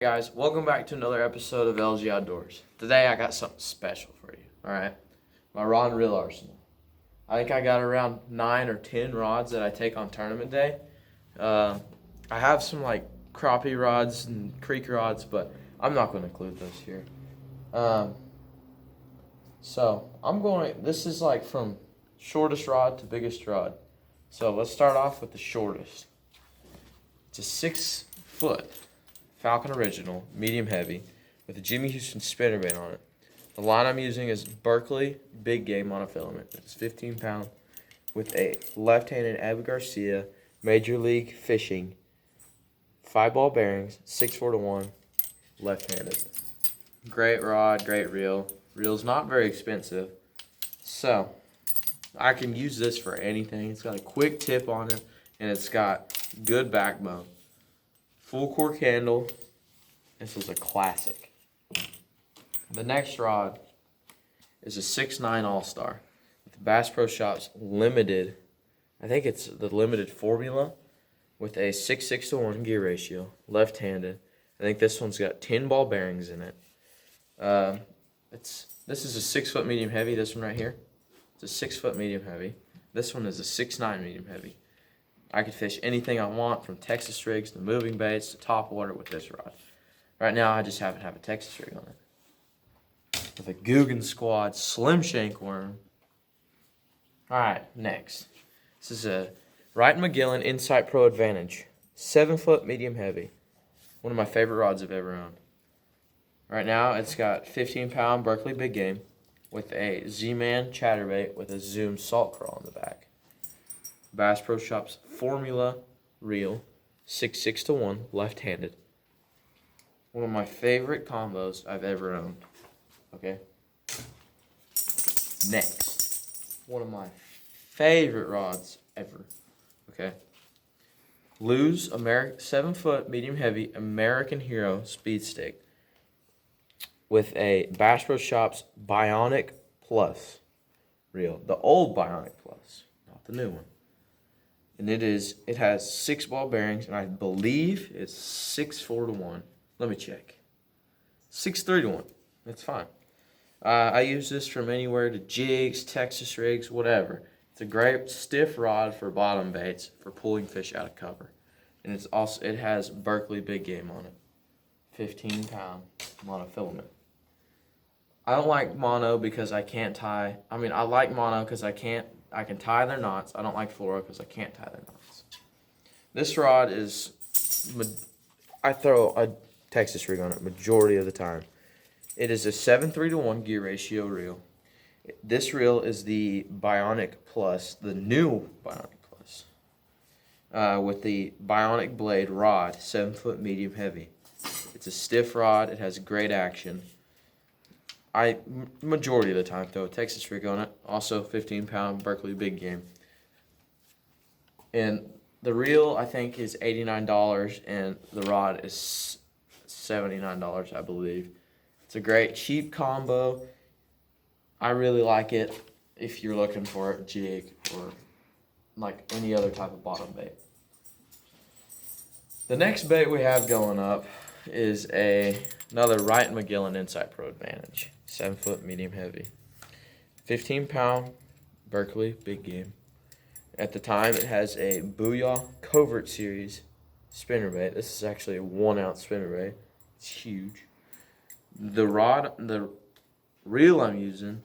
Guys, welcome back to another episode of LG Outdoors. Today I got something special for you, alright? My rod and reel arsenal. I think I got around 9 or 10 rods that I take on tournament day. I have some like crappie rods and creek rods, but I'm not going to include those here. This is like from shortest rod to biggest rod. So let's start off with the shortest. It's a 6-foot Falcon Original, medium heavy, with a Jimmy Houston spinnerbait on it. The line I'm using is Berkley Big Game monofilament. It's 15 pound with a left-handed Abu Garcia Major League Fishing 5-ball bearings, 6/4-1, left-handed. Great rod, great reel. Reel's not very expensive, so I can use this for anything. It's got a quick tip on it, and it's got good backbone. Full cork handle. This is a classic. The next rod is a 6'9" All-Star with Bass Pro Shops limited. I think it's the limited formula with a 6:6-1 gear ratio, left-handed. I think this one's got 10 ball bearings in it. This is a 6-foot medium heavy. This one right here, it's a 6-foot medium heavy. This one is a 6'9" medium heavy. I could fish anything I want, from Texas rigs to moving baits to top water with this rod. Right now, I just happen to have a Texas rig on it. With a Guggen Squad Slim Shank worm. Alright, next. This is a Wright & McGillen Insight Pro Advantage. 7-foot medium heavy. One of my favorite rods I've ever owned. Right now, it's got 15-pound Berkley Big Game with a Z-Man chatterbait with a Zoom salt crawl on the back. Bass Pro Shops Formula Reel, 6:6-1, left-handed. One of my favorite combos I've ever owned. Okay. Next, one of my favorite rods ever. Okay. Lew's 7-foot medium heavy American Hero Speed Stick with a Bass Pro Shops Bionic Plus reel. The old Bionic Plus, not the new one. And it has 6 ball bearings, and I believe it's 6/4-1. Let me check. 6/3-1. That's fine. I use this from anywhere to jigs, Texas rigs, whatever. It's a great stiff rod for bottom baits for pulling fish out of cover. And it has Berkley Big Game on it. 15-pound monofilament. I don't like mono because I can't tie. I mean, I like mono because I can tie their knots. I don't like fluoro because I can't tie their knots. This rod is, I throw a Texas rig on it majority of the time. It is a 7:3-1 gear ratio reel. This reel is the Bionic Plus, the new Bionic Plus, with the Bionic Blade rod, 7-foot medium heavy. It's a stiff rod. It has great action. I majority of the time throw a Texas rig on it. Also 15-pound Berkley Big Game. And the reel I think is $89 and the rod is $79, I believe. It's a great cheap combo. I really like it if you're looking for a jig or like any other type of bottom bait. The next bait we have going up is another Wright & McGillen Insight Pro Advantage. 7-foot medium heavy. 15-pound Berkley Big Game. At the time, it has a Booyah Covert Series spinnerbait. This is actually a 1-ounce spinnerbait. It's huge. The reel I'm using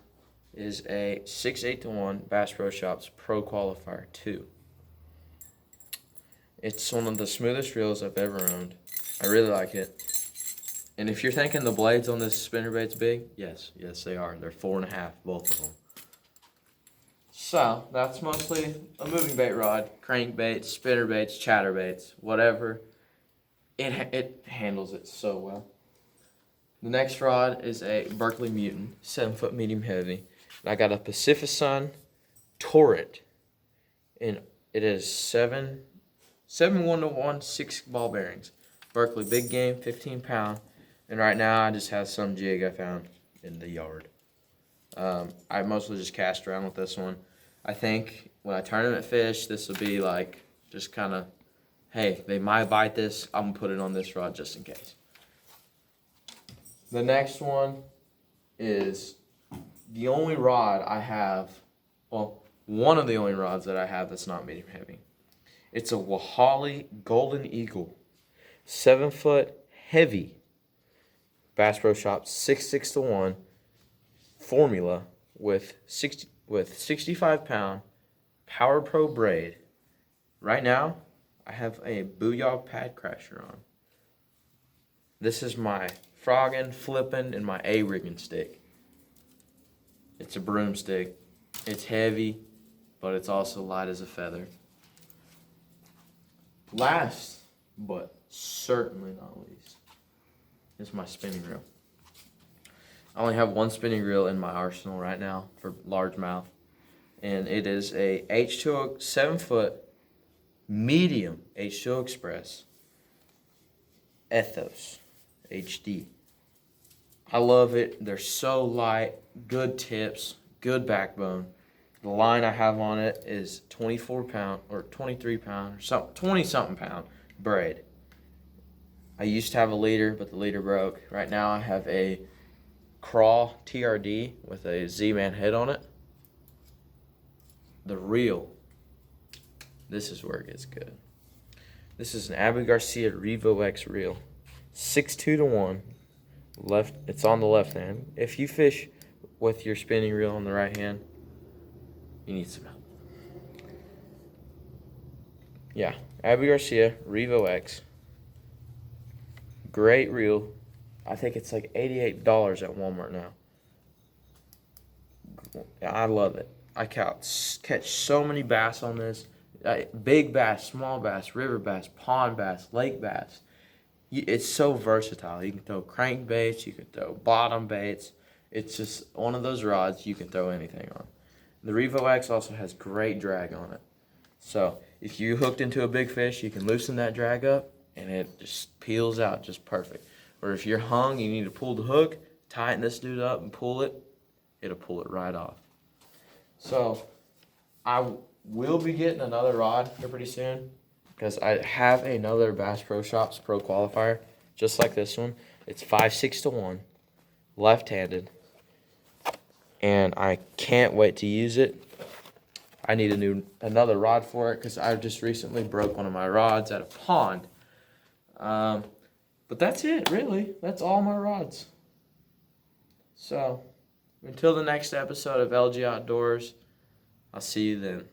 is a 6:8-1 Bass Pro Shops Pro Qualifier 2. It's one of the smoothest reels I've ever owned. I really like it. And if you're thinking the blades on this spinnerbait's big, yes they are. They're 4.5, both of them. So that's mostly a moving bait rod, crankbaits, spinnerbaits, chatterbaits, whatever. It handles it so well. The next rod is a Berkley Mutant, 7-foot medium heavy. And I got a Pacificun Torrent, and it is 7/1-1, 6 ball bearings. Berkley Big Game, 15-pound. And right now I just have some jig I found in the yard. I mostly just cast around with this one. I think when I tournament fish, this will be like just kind of, hey, they might bite this. I'm going to put it on this rod just in case. The next one is the only rod I have, well, one of the only rods that I have that's not medium heavy. It's a Wahali Golden Eagle, 7 foot heavy Bass Pro Shops 6-6-1 formula with 65 pound Power Pro braid. Right now, I have a Booyah Pad Crasher on. This is my frogging, flipping, and my A-rigging stick. It's a broomstick. It's heavy, but it's also light as a feather. Last, but certainly not least, is my spinning reel. I only have one spinning reel in my arsenal right now for largemouth, and it is a H2O 7 foot medium H2O Express Ethos HD. I love it. They're so light, good tips, good backbone. The line I have on it is 24 pound or 23 pound or something, 20 something pound braid. I used to have a leader, but the leader broke. Right now I have a Crawl TRD with a Z-Man head on it. The reel, this is where it gets good. This is an Abu Garcia Revo X reel, 6-2-1. Left, it's on the left hand. If you fish with your spinning reel on the right hand, you need some help. Yeah, Abu Garcia Revo X. Great reel. I think it's like $88 at Walmart now. I love it. I catch so many bass on this. Big bass, small bass, river bass, pond bass, lake bass. It's so versatile. You can throw crankbaits, you can throw bottom baits. It's just one of those rods you can throw anything on. The Revo X also has great drag on it. So if you hooked into a big fish, you can loosen that drag up and it just peels out just perfect. Or if you're hung, you need to pull the hook, tighten this dude up and pull it, it'll pull it right off. So I will be getting another rod here pretty soon because I have another Bass Pro Shops Pro Qualifier just like this one. It's 5-6-1, left-handed, and I can't wait to use it. I need another rod for it because I just recently broke one of my rods at a pond. But that's it, really. That's all my rods. So, until the next episode of LG Outdoors, I'll see you then.